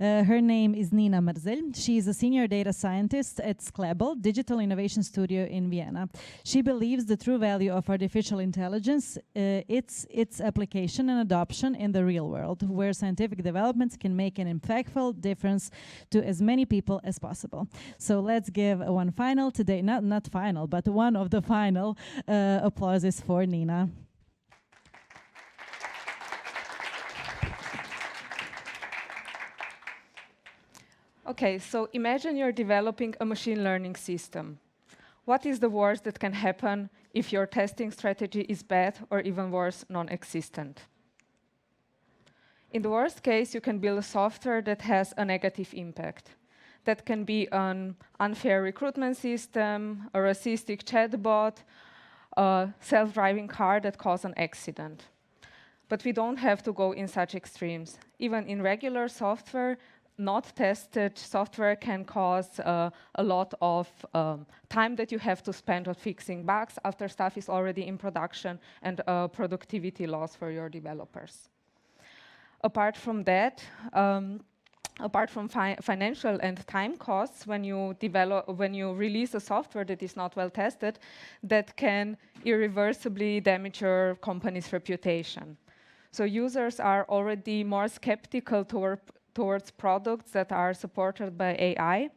Her name is Nina Mrzelj. She is a senior data scientist at Sklebel, digital innovation studio in Vienna. She believes the true value of artificial intelligence, its application and adoption in the real world, where scientific developments can make an impactful difference to as many people as possible. So let's give one final today, not final, but one of the final applauses for Nina. Okay, so imagine you're developing a machine learning system. What is the worst that can happen if your testing strategy is bad or even worse, non-existent? In the worst case, you can build a software that has a negative impact. That can be an unfair recruitment system, a racistic chatbot, a self-driving car that caused an accident. But we don't have to go in such extremes. Even in regular software, not tested software can cause a lot of time that you have to spend on fixing bugs after stuff is already in production, and productivity loss for your developers. Apart from that, apart from financial and time costs, when you release a software that is not well tested, that can irreversibly damage your company's reputation. So users are already more skeptical towards products that are supported by AI.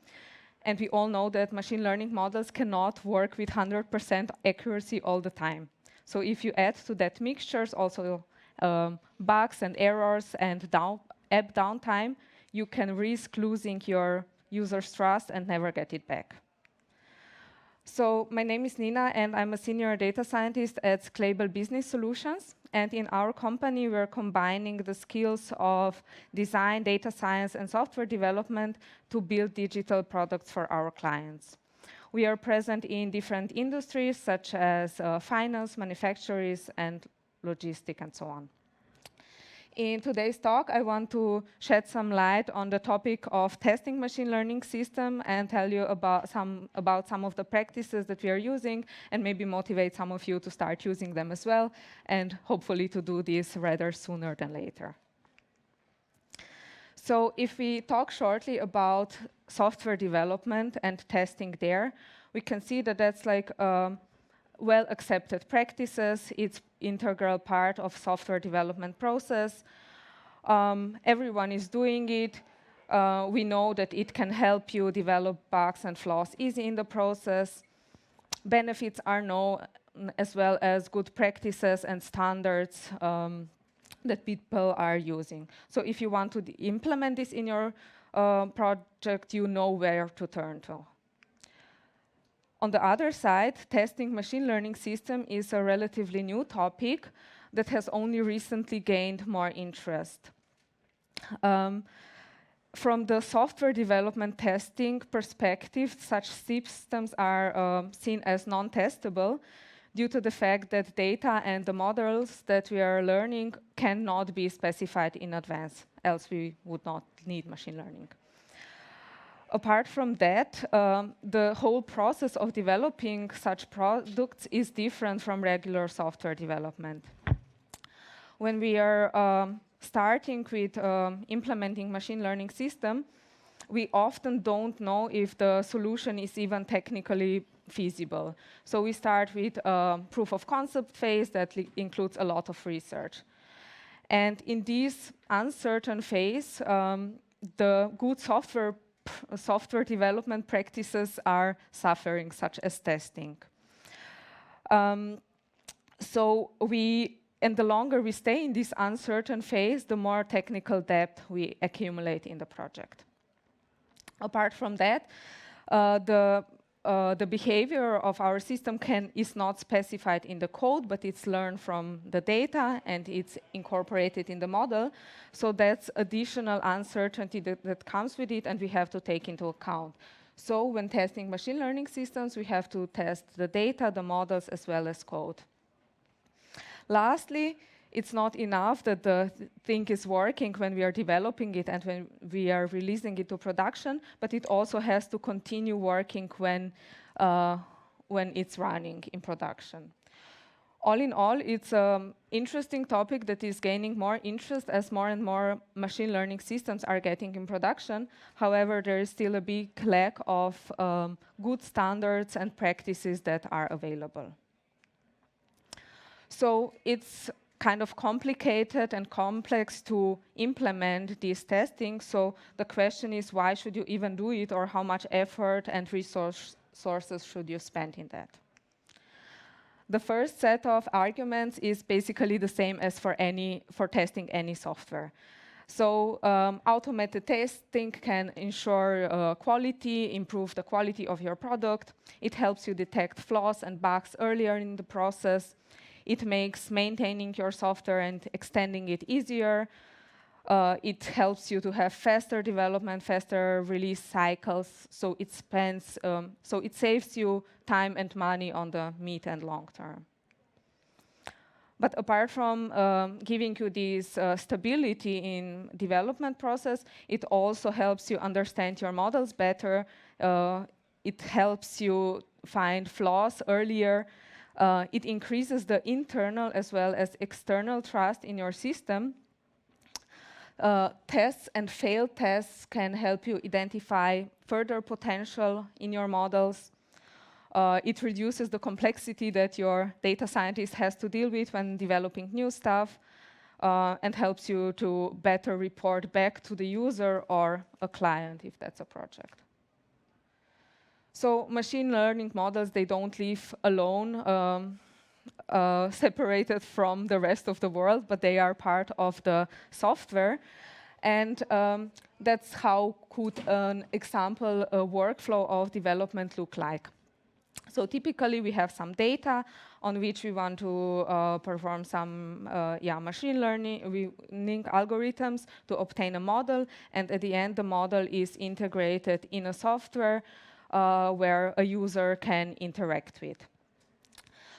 And we all know that machine learning models cannot work with 100% accuracy all the time. So if you add to that mixtures also bugs and errors and app downtime, you can risk losing your users' trust and never get it back. So my name is Nina, and I'm a senior data scientist at Sklebel Business Solutions. And in our company, we're combining the skills of design, data science, and software development to build digital products for our clients. We are present in different industries, such as finance, manufacturing, and logistics, and so on. In today's talk, I want to shed some light on the topic of testing machine learning system and tell you about some of the practices that we are using, and maybe motivate some of you to start using them as well, and hopefully to do this rather sooner than later. So if we talk shortly about software development and testing there, we can see that that's like well-accepted practices. It's integral part of software development process. Everyone is doing it. We know that it can help you develop bugs and flaws easy in the process. Benefits are known, as well as good practices and standards that people are using. So if you want to implement this in your project, you know where to turn to. On the other side, testing machine learning system is a relatively new topic that has only recently gained more interest. From the software development testing perspective, such systems are seen as non-testable due to the fact that data and the models that we are learning cannot be specified in advance, else we would not need machine learning. Apart from that, the whole process of developing such products is different from regular software development. When we are starting with implementing machine learning system, we often don't know if the solution is even technically feasible. So we start with a proof of concept phase that includes a lot of research. And in this uncertain phase, the good software development practices are suffering, such as testing. And the longer we stay in this uncertain phase, the more technical debt we accumulate in the project. Apart from that, the behavior of our system is not specified in the code, but it's learned from the data and it's incorporated in the model. So that's additional uncertainty that comes with it, and we have to take into account. So when testing machine learning systems, we have to test the data, the models, as well as code. Lastly, it's not enough that the thing is working when we are developing it and when we are releasing it to production, but it also has to continue working when it's running in production. All in all, it's an interesting topic that is gaining more interest as more and more machine learning systems are getting in production. However, there is still a big lack of good standards and practices that are available. So it's kind of complicated and complex to implement this testing. So the question is, why should you even do it, or how much effort and resources should you spend in that? The first set of arguments is basically the same as for testing any software. So automated testing can ensure quality, improve the quality of your product. It helps you detect flaws and bugs earlier in the process. It makes maintaining your software and extending it easier. It helps you to have faster development, faster release cycles. So it saves you time and money on the mid and long term. But apart from giving you this stability in development process, it also helps you understand your models better. It helps you find flaws earlier. It increases the internal as well as external trust in your system. Tests and failed tests can help you identify further potential in your models. It reduces the complexity that your data scientist has to deal with when developing new stuff, and helps you to better report back to the user or a client if that's a project. So machine learning models, they don't live alone, separated from the rest of the world, but they are part of the software. And that's how could an example workflow of development look like. So typically we have some data on which we want to perform some machine learning algorithms to obtain a model, and at the end the model is integrated in a software where a user can interact with.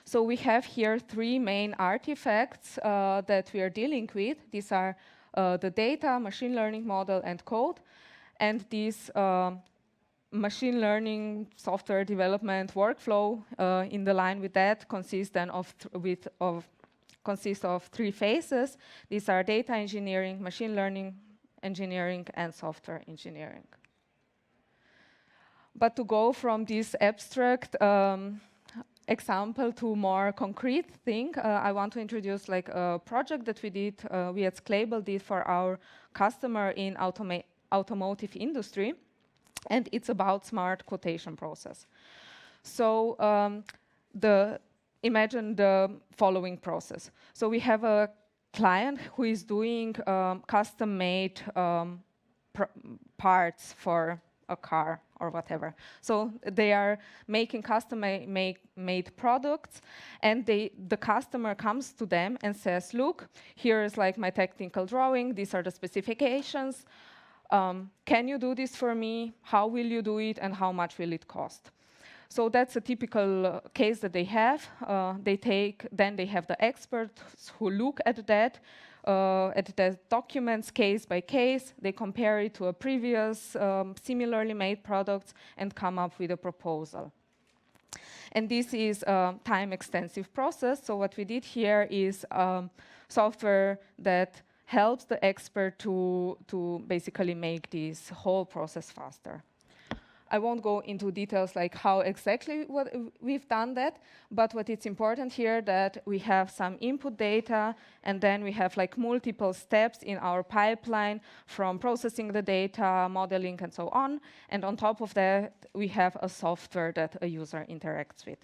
So we have here three main artifacts that we are dealing with. These are the data, machine learning model, and code. And this machine learning software development workflow in the line with that consists then of three phases. These are data engineering, machine learning engineering, and software engineering. But to go from this abstract example to more concrete thing, I want to introduce like a project that we did. We at Sclable did for our customer in automotive industry, and it's about smart quotation process. So imagine the following process. So we have a client who is doing custom-made parts for a car or whatever. So they are making custom-made products, and the customer comes to them and says, look, here is like my technical drawing, these are the specifications. Can you do this for me? How will you do it, and how much will it cost? So that's a typical case that they have. Then they have the experts who look at that, at the documents case by case. They compare it to a previous similarly made products and come up with a proposal. And this is a time-extensive process. So what we did here is software that helps the expert to basically make this whole process faster. I won't go into details like how exactly we've done that, but what it's important here that we have some input data, and then we have like multiple steps in our pipeline from processing the data, modeling, and so on. And on top of that, we have a software that a user interacts with.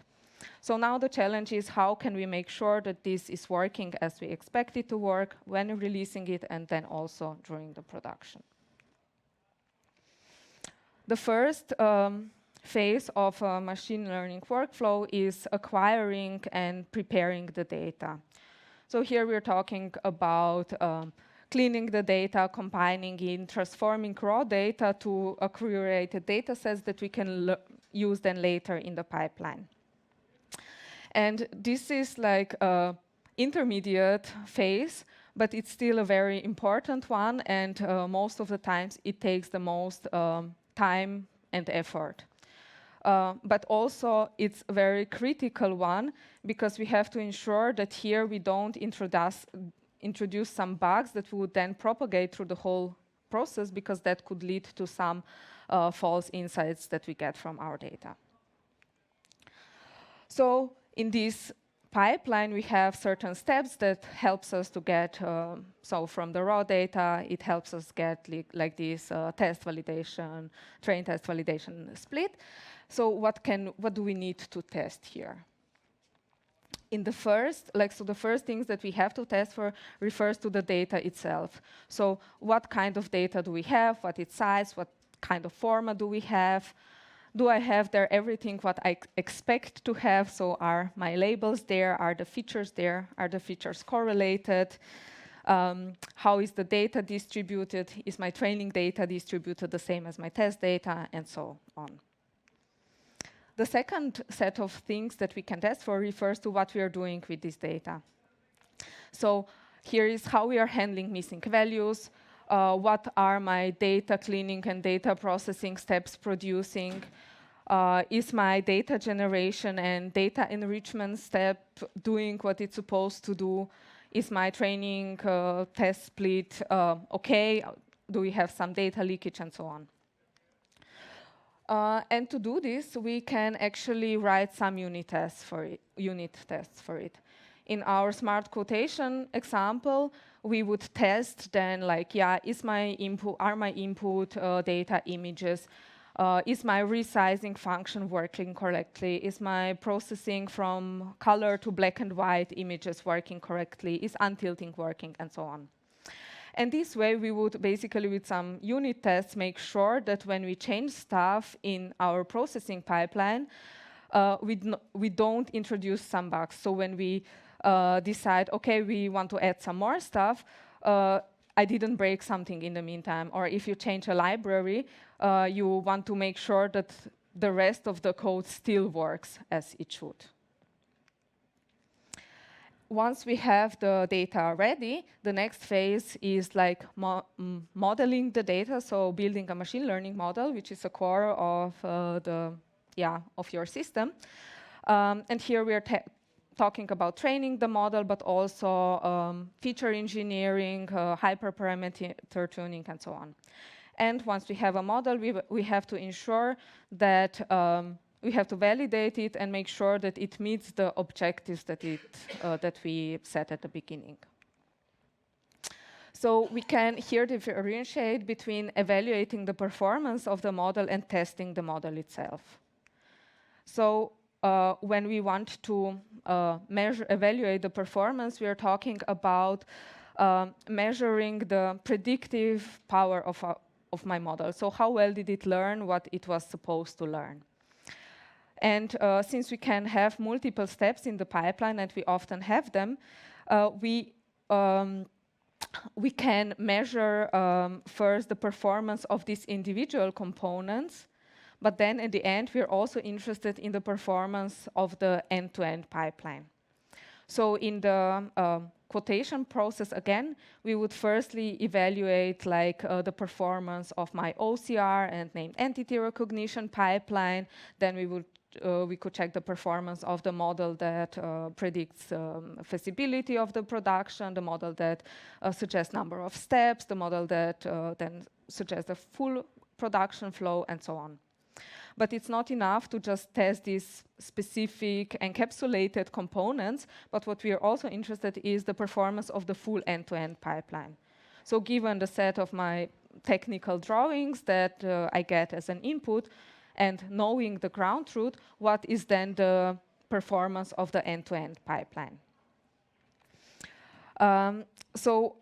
So now the challenge is how can we make sure that this is working as we expect it to work when releasing it, and then also during the production. The first phase of a machine learning workflow is acquiring and preparing the data. So here we're talking about cleaning the data, combining in, transforming raw data to a curated data sets that we can use then later in the pipeline. And this is like an intermediate phase, but it's still a very important one, and most of the times it takes the most time and effort. But also it's a very critical one, because we have to ensure that here we don't introduce some bugs that would then propagate through the whole process, because that could lead to some false insights that we get from our data. So in this pipeline, we have certain steps that helps us to get, so from the raw data, it helps us get like this test validation, train test validation split. So what do we need to test here? In the first, the first things that we have to test for refers to the data itself. So what kind of data do we have? What its size? What kind of format do we have? Do I have there everything what I expect to have? So are my labels there? Are the features there? Are the features correlated? How is the data distributed? Is my training data distributed the same as my test data? And so on. The second set of things that we can test for refers to what we are doing with this data. So here is how we are handling missing values. What are my data cleaning and data processing steps producing? Is my data generation and data enrichment step doing what it's supposed to do? Is my training test split okay? Do we have some data leakage and so on? And to do this, we can actually write some unit tests for it. In our smart quotation example, we would test then, like, yeah, are my input data images? Is my resizing function working correctly? Is my processing from color to black and white images working correctly? Is untilting working, and so on? And this way, we would basically, with some unit tests, make sure that when we change stuff in our processing pipeline, we don't introduce some bugs. So when we decide, okay, we want to add some more stuff, I didn't break something in the meantime. Or if you change a library, you want to make sure that the rest of the code still works as it should. Once we have the data ready, the next phase is like modeling the data, so building a machine learning model, which is a core of of your system. And here we are talking about training the model, but also feature engineering, hyperparameter tuning, and so on. And once we have a model, we have to ensure that we have to validate it and make sure that it meets the objectives that we set at the beginning. So we can here differentiate between evaluating the performance of the model and testing the model itself. So when we want to evaluate the performance, we are talking about measuring the predictive power of my model. So how well did it learn what it was supposed to learn? And since we can have multiple steps in the pipeline, and we often have them, we can measure first the performance of these individual components, but then in the end, we're also interested in the performance of the end-to-end pipeline. So in the quotation process, again, we would firstly evaluate the performance of my OCR and named entity recognition pipeline. Then we could check the performance of the model that predicts feasibility of the production, the model that suggests number of steps, the model that then suggests the full production flow, and so on. But it's not enough to just test these specific encapsulated components, but what we are also interested in is the performance of the full end-to-end pipeline. So given the set of my technical drawings that I get as an input, and knowing the ground truth, what is then the performance of the end-to-end pipeline? So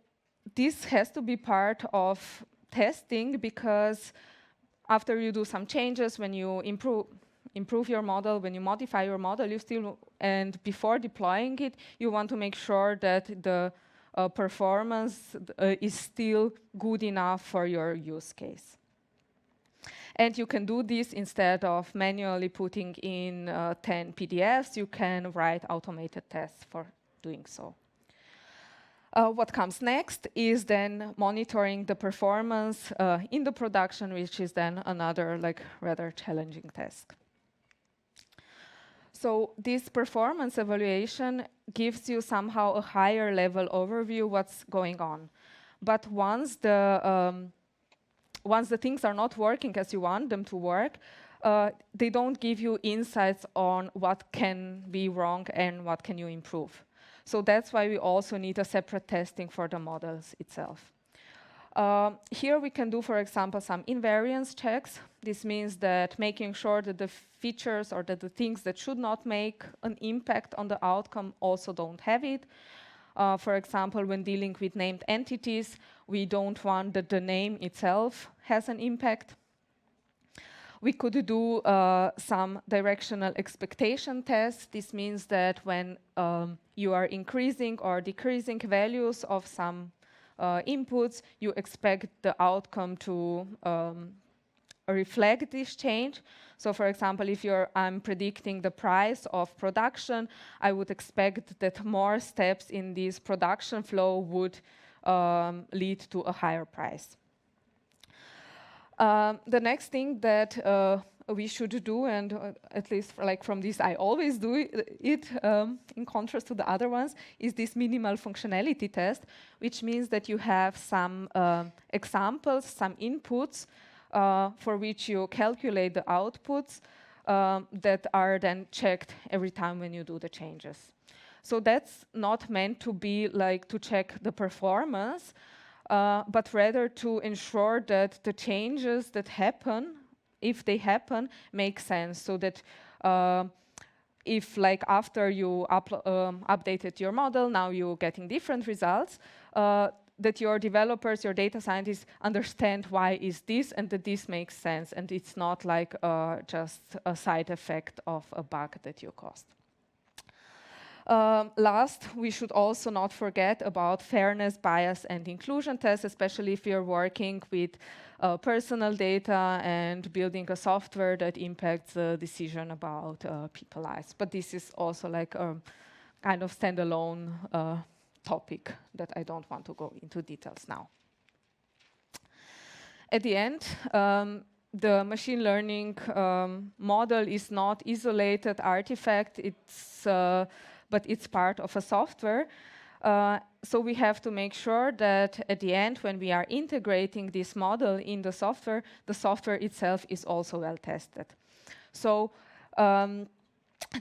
this has to be part of testing, because after you do some changes, when you improve your model, when you modify your model, and before deploying it, you want to make sure that the performance is still good enough for your use case. And you can do this instead of manually putting in 10 PDFs. You can write automated tests for doing so. What comes next is then monitoring the performance in the production, which is then another rather challenging task. So this performance evaluation gives you somehow a higher level overview what's going on. But once the things are not working as you want them to work, they don't give you insights on what can be wrong and what can you improve. So that's why we also need a separate testing for the models itself. Here we can do, for example, some invariance checks. This means that making sure that the features or that the things that should not make an impact on the outcome also don't have it. For example, when dealing with named entities, we don't want that the name itself has an impact. We could do some directional expectation tests. This means that when you are increasing or decreasing values of some inputs, you expect the outcome to reflect this change. So for example, if I'm predicting the price of production, I would expect that more steps in this production flow would lead to a higher price. The next thing that we should do, and at least from this I always do it in contrast to the other ones, is this minimal functionality test, which means that you have some examples, some inputs for which you calculate the outputs that are then checked every time when you do the changes. So that's not meant to be to check the performance, but rather to ensure that the changes that happen, if they happen, make sense. So that if after you updated your model, now you're getting different results, that your developers, your data scientists understand why is this and that this makes sense and it's not just a side effect of a bug that you caused. Last, we should also not forget about fairness, bias, and inclusion tests, especially if you're working with personal data and building a software that impacts the decision about people's lives. But this is also a kind of standalone topic that I don't want to go into details now. At the end, the machine learning model is not isolated artifact. But it's part of a software. So we have to make sure that at the end, when we are integrating this model in the software itself is also well tested. So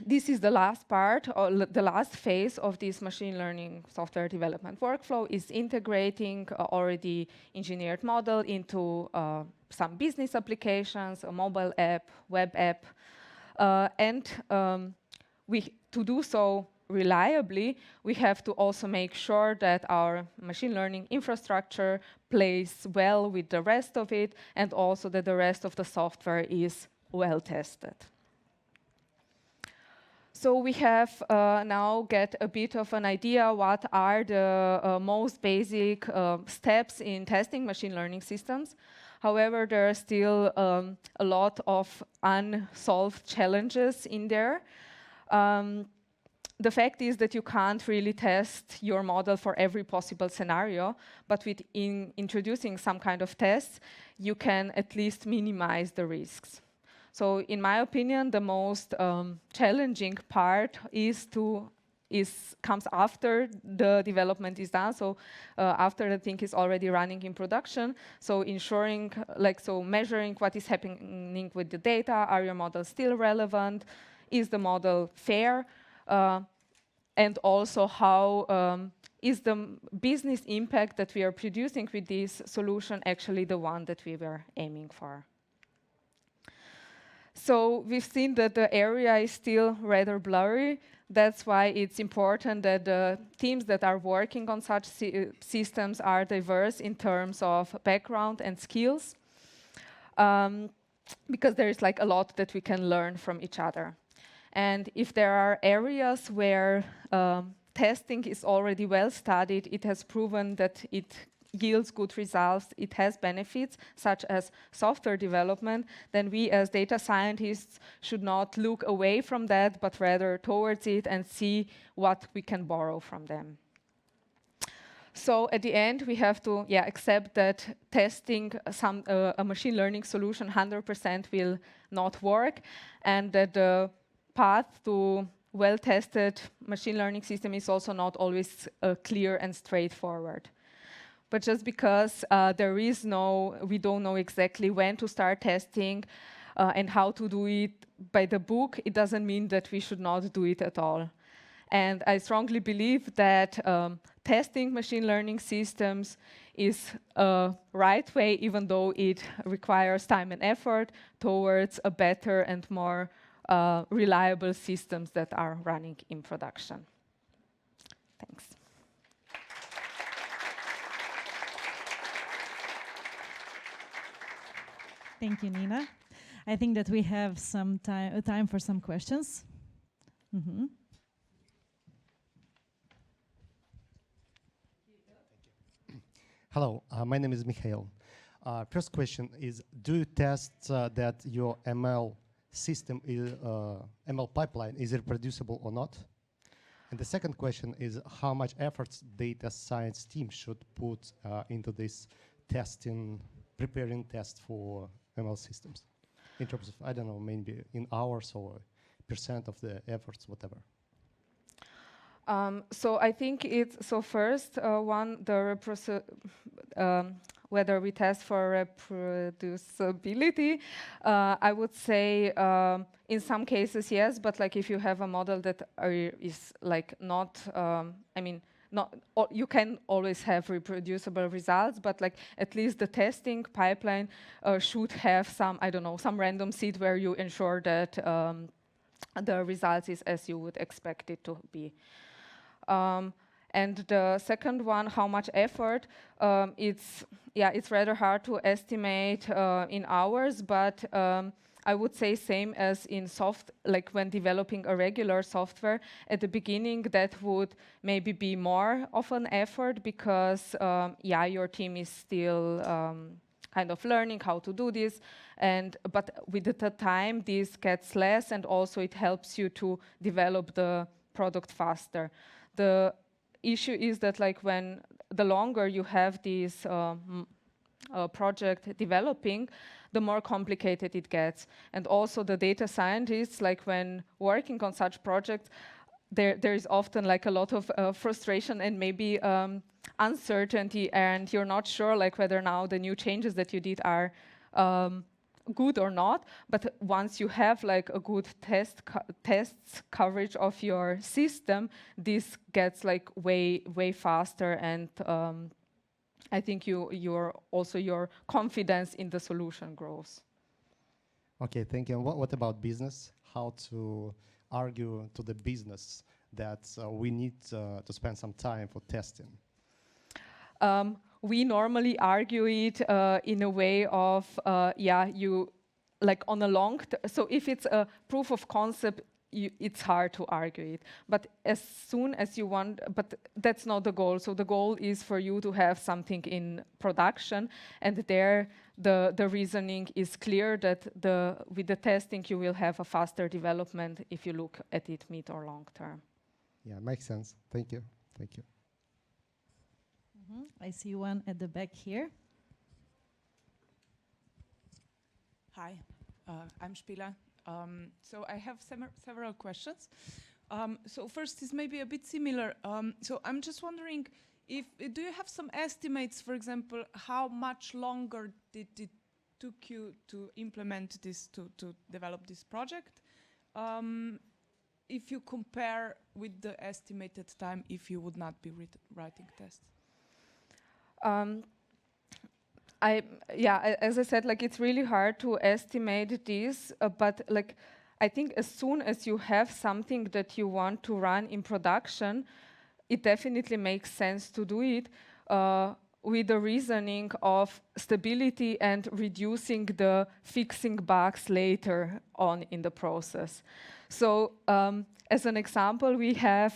this is the last part, or the last phase of this machine learning software development workflow, is integrating already engineered model into some business applications, a mobile app, web app, to do so reliably, we have to also make sure that our machine learning infrastructure plays well with the rest of it, and also that the rest of the software is well tested. So we have now get a bit of an idea what are the most basic steps in testing machine learning systems. However, there are still a lot of unsolved challenges in there. The fact is that you can't really test your model for every possible scenario, but introducing some kind of tests, you can at least minimize the risks. So in my opinion, the most challenging part comes after the development is done, so after the thing is already running in production. So ensuring, measuring what is happening with the data. Are your models still relevant? Is the model fair? And also how is the business impact that we are producing with this solution actually the one that we were aiming for? So we've seen that the area is still rather blurry. That's why it's important that the teams that are working on such systems are diverse in terms of background and skills, because there is a lot that we can learn from each other. And if there are areas where testing is already well studied, it has proven that it yields good results, it has benefits, such as software development, then we as data scientists should not look away from that, but rather towards it and see what we can borrow from them. So at the end, we have to accept that testing a machine learning solution 100% will not work, and that the path to well-tested machine learning system is also not always clear and straightforward. But just because we don't know exactly when to start testing and how to do it by the book, it doesn't mean that we should not do it at all. And I strongly believe that testing machine learning systems is a right way, even though it requires time and effort towards a better and more reliable systems that are running in production. Thanks. Thank you, Nina. I think that we have some time for some questions. Mm-hmm. Hello, my name is Mikhail. First question is, do you test that your ML system, ML pipeline is reproducible or not? And the second question is, how much efforts data science team should put into this testing, preparing tests for ML systems? In terms of, I don't know, maybe in hours or % of the efforts, whatever. So I think first one, whether we test for reproducibility, I would say in some cases yes, but like if you have a model that is like not, you can always have reproducible results, but like at least the testing pipeline should have some, I don't know, some random seed where you ensure that the results is as you would expect it to be. And the second one, how much effort, it's rather hard to estimate in hours, but I would say same as in like when developing a regular software, at the beginning that would maybe be more of an effort because your team is still kind of learning how to do this, but with the time this gets less, and also it helps you to develop the product faster. The issue is that like when the longer you have this project developing, the more complicated it gets. And also the data scientists, like when working on such projects, there is often like a lot of frustration and maybe uncertainty, and you're not sure like whether now the new changes that you did are good or not. But once you have like a good tests coverage of your system, this gets like way faster, and I think your confidence in the solution grows. Okay, thank you. And what about business? How to argue to the business that we need to spend some time for testing? We normally argue it in a way of, you like on a so if it's a proof of concept, it's hard to argue it. But as soon as you want, but that's not the goal. So the goal is for you to have something in production, and there the reasoning is clear that with the testing you will have a faster development if you look at it mid or long term. Yeah, makes sense. Thank you. Thank you. I see one at the back here. Hi, I'm Spila. So I have several questions. So first is maybe a bit similar. So I'm just wondering, do you have some estimates, for example, how much longer did it took you to implement this, to develop this project? If you compare with the estimated time if you would not be writing tests? As I said, like it's really hard to estimate this, but like I think as soon as you have something that you want to run in production, it definitely makes sense to do it with the reasoning of stability and reducing the fixing bugs later on in the process. So as an example, we have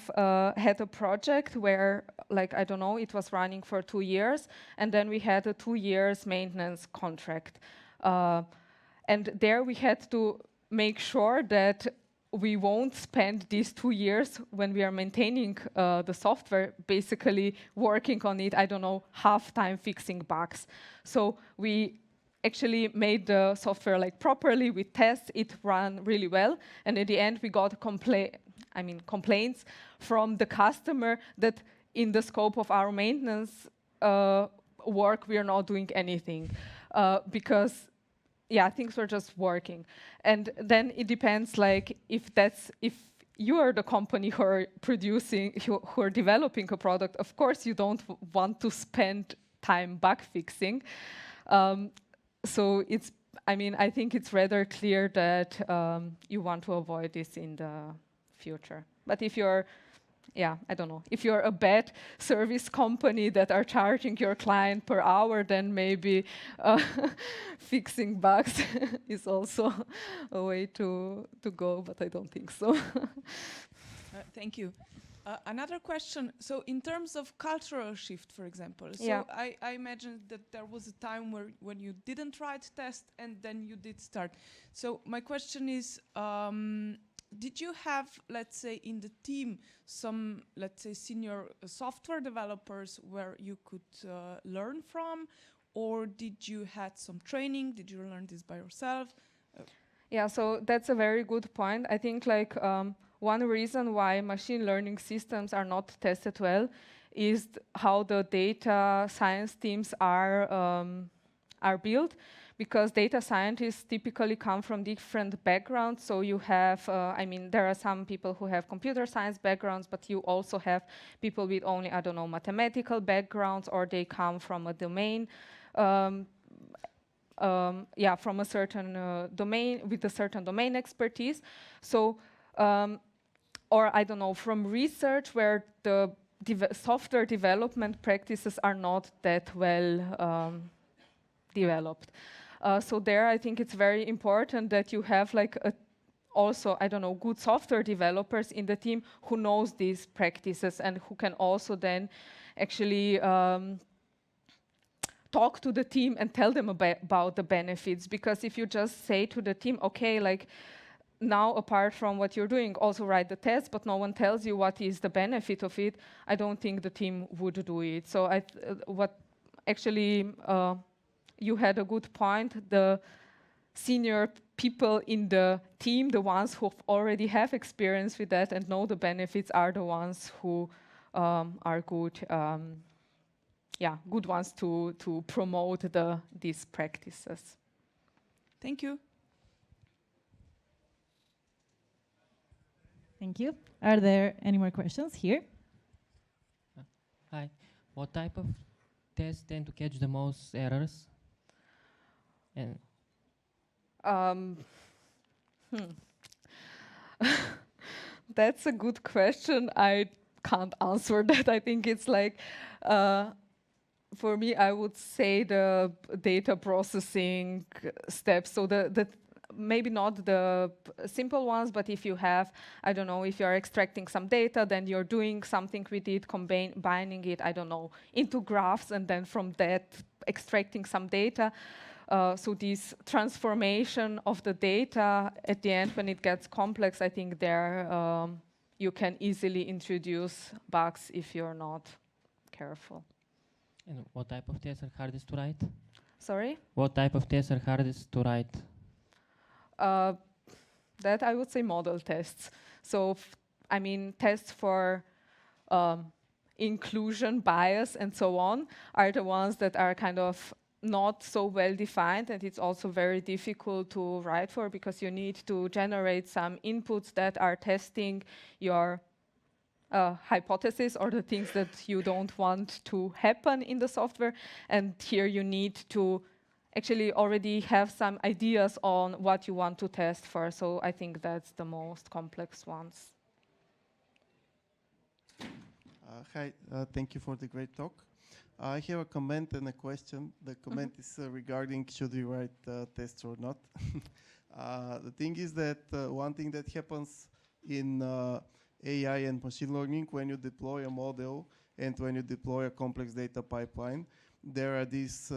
had a project where, like, I don't know, it was running for 2 years, and then we had a 2 years maintenance contract. And there we had to make sure that we won't spend these 2 years when we are maintaining the software, basically working on it, I don't know, half time fixing bugs. So we actually made the software like properly. We test it ran really well, and in the end we got complaints from the customer that in the scope of our maintenance work we are not doing anything because things were just working. And then it depends, like if you are the company who are who are developing a product, of course you don't want to spend time bug fixing. So I think it's rather clear that you want to avoid this in the future. But if you're, I don't know, if you're a bad service company that are charging your client per hour, then maybe fixing bugs is also a way to go, but I don't think so. Thank you. Another question. So in terms of cultural shift, for example, Yeah. so I imagine that there was a time when you didn't write test and then you did start. So my question is, did you have, let's say, in the team some, let's say, senior software developers where you could learn from, or did you had some training? Did you learn this by yourself? Yeah, so that's a very good point. I think like one reason why machine learning systems are not tested well is how the data science teams are built, because data scientists typically come from different backgrounds. So you have, there are some people who have computer science backgrounds, but you also have people with only, mathematical backgrounds, or they come from a domain, from a certain domain, with a certain domain expertise. So, from research where the software development practices are not that well developed. So there, I think it's very important that you have like good software developers in the team who knows these practices and who can also then actually talk to the team and tell them about the benefits. Because if you just say to the team, okay, like now apart from what you're doing, also write the test, but no one tells you what is the benefit of it, I don't think the team would do it. So you had a good point. The senior people in the team, the ones who already have experience with that and know the benefits, are the ones who are good, good ones to promote these practices. Thank you. Thank you. Are there any more questions here? Hi. What type of tests tend to catch the most errors? And That's a good question. I can't answer that. I think it's like, for me, I would say the data processing steps. So the maybe not the simple ones, but if you have, if you're extracting some data, then you're doing something with it, combining it, into graphs, and then from that extracting some data. So this transformation of the data at the end, when it gets complex, I think there you can easily introduce bugs if you're not careful. and what type of tests are hardest to write? Sorry? What type of tests are hardest to write? That I would say model tests. So, tests for inclusion, bias, and so on are the ones that are kind of not so well defined, and it's also very difficult to write for, because you need to generate some inputs that are testing your hypothesis or the things that you don't want to happen in the software. And here you need to actually already have some ideas on what you want to test for. So I think that's the most complex ones. Hi, thank you for the great talk. I have a comment and a question. The comment is regarding should we write tests or not. The thing is that one thing that happens in AI and machine learning, when you deploy a model and when you deploy a complex data pipeline, there are these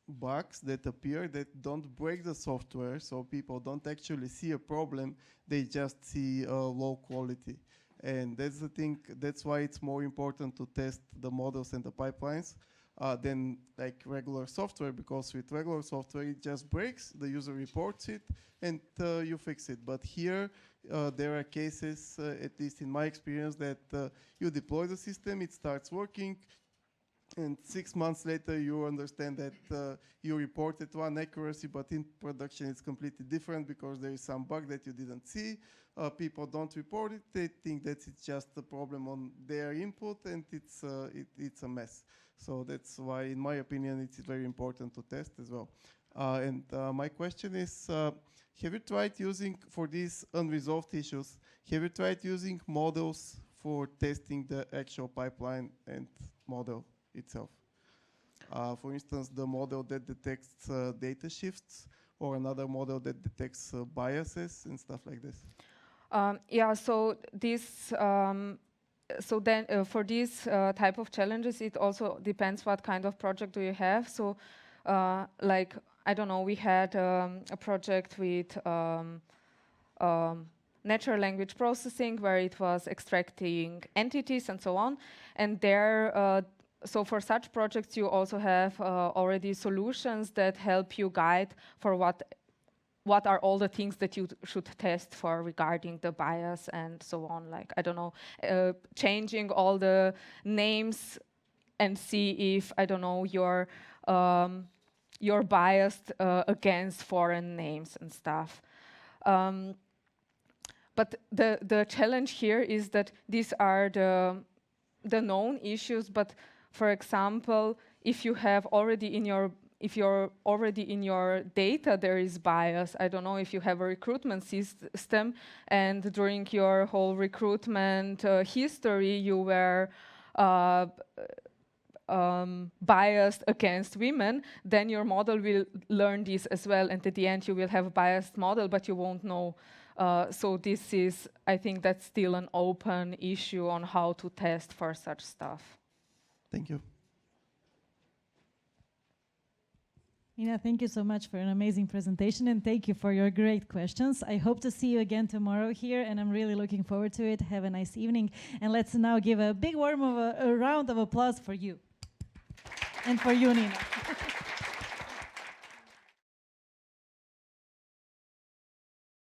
bugs that appear that don't break the software, so people don't actually see a problem, they just see low quality. And that's the thing, that's why it's more important to test the models and the pipelines than like regular software, because with regular software it just breaks, the user reports it, and you fix it. But here there are cases, at least in my experience, that you deploy the system, it starts working, and 6 months later you understand that you reported one accuracy, but in production it's completely different because there is some bug that you didn't see. People don't report it, they think that it's just a problem on their input, and it's a mess. So that's why, in my opinion, it's very important to test as well. And my question is, have you tried using, for these unresolved issues, have you tried using models for testing the actual pipeline and model itself? For instance, the model that detects data shifts, or another model that detects biases and stuff like this? Yeah, so this, so then for these type of challenges, it also depends what kind of project do you have. So like, I don't know, we had a project with natural language processing where it was extracting entities and so on. And there, so for such projects, you also have already solutions that help you guide for what are all the things that you should test for regarding the bias and so on. Like, I don't know, changing all the names and see if, I don't know, you're biased against foreign names and stuff. But the challenge here is that these are the known issues, but for example, if you have already in your data there is bias, I don't know, if you have a recruitment system and during your whole recruitment history you were biased against women, then your model will learn this as well, and at the end you will have a biased model, but you won't know. So this is, I think that's still an open issue on how to test for such stuff. Thank you. Nina, thank you so much for an amazing presentation, and thank you for your great questions. I hope to see you again tomorrow here, and I'm really looking forward to it. Have a nice evening, and let's now give a big round of applause for you. And for you, Nina.